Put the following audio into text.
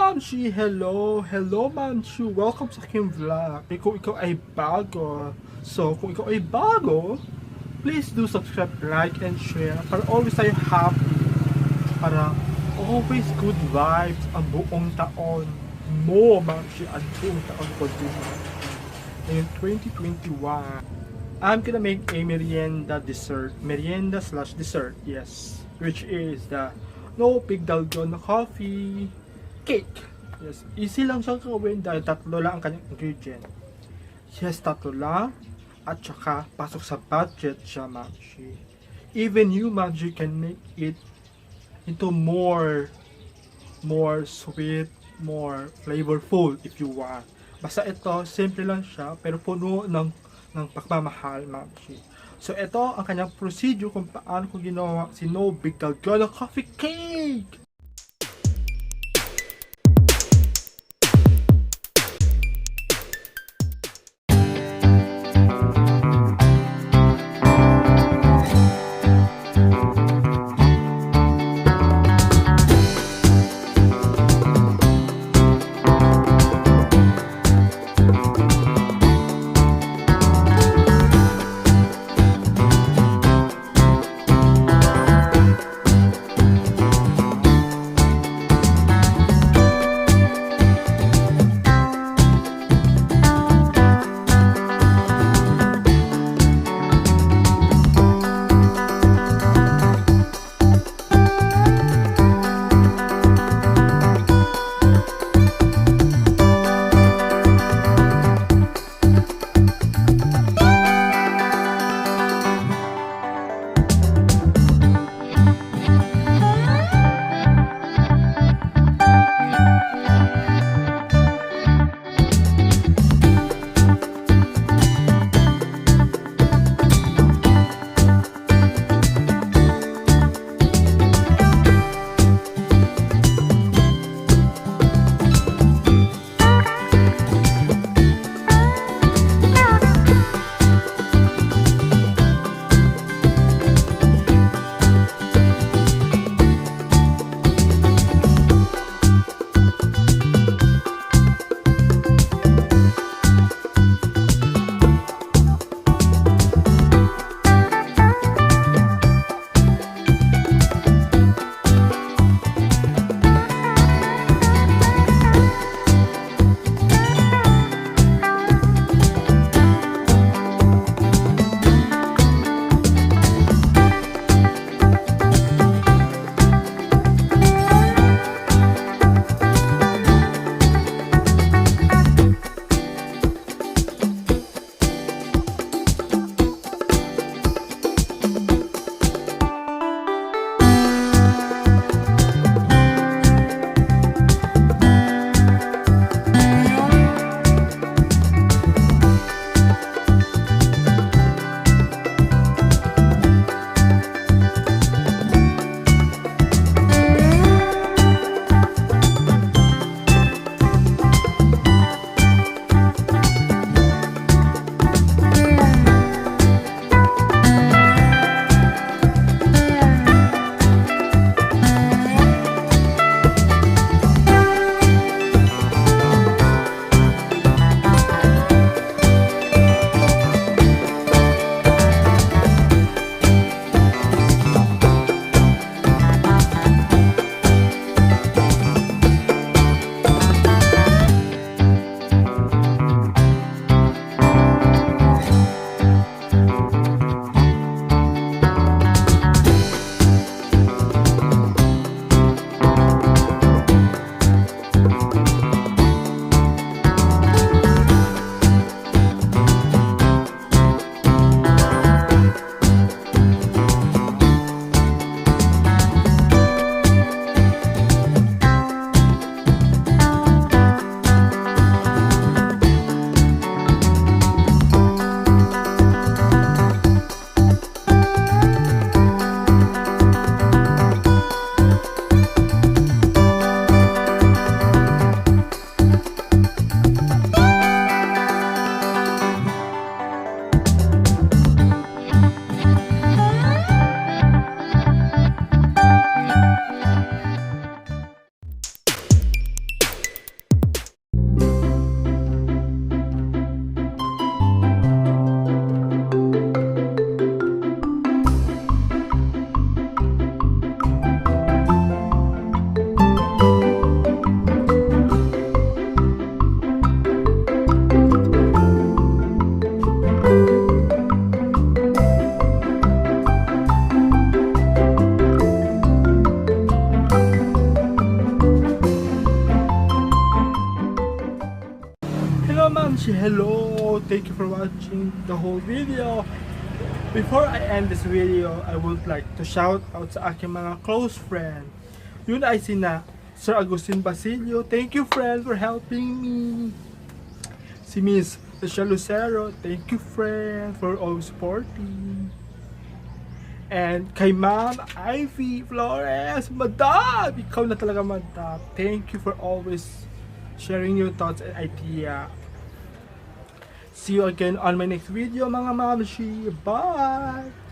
Mamshi! Hello! Hello Mamshi! Welcome sa aking vlog. Kung ikaw ay bago, kung ikaw ay bago, please do subscribe, like, and share para always tayo happy. Para always good vibes ang buong taon mo, Mamshi, ang buong taon ko din. Ngayon, 2021. I'm gonna make a merienda slash dessert, yes. Which is the no big Dalgona coffee cake. Yes, easy lang siyang gawin dahil tatlo lang ang kanyang ingredient. Yes, tatlo lang. At saka, pasok sa budget siya, Mamshi. Even you, Mamshi, can make it into more sweet, more flavorful if you want. Basta ito, simple lang siya, pero puno ng pagmamahal, Mamshi. So, ito ang kanyang procedure kung paano ko ginawa si No Big Dalgona Coffee Cake! hello! Thank you for watching the whole video. Before I end this video, I would like to shout out sa aking mga close friend. Yun ay sina Sir Agustin Basilio. Thank you, friend, for helping me. Si Miss Michelle Lucero. Thank you, friend, for always supporting. And kay Ma'am Ivy Flores. Madam! Ikaw na talaga, madam. Thank you for always sharing your thoughts and idea. See you again on my next video, mga Mamshi. Bye!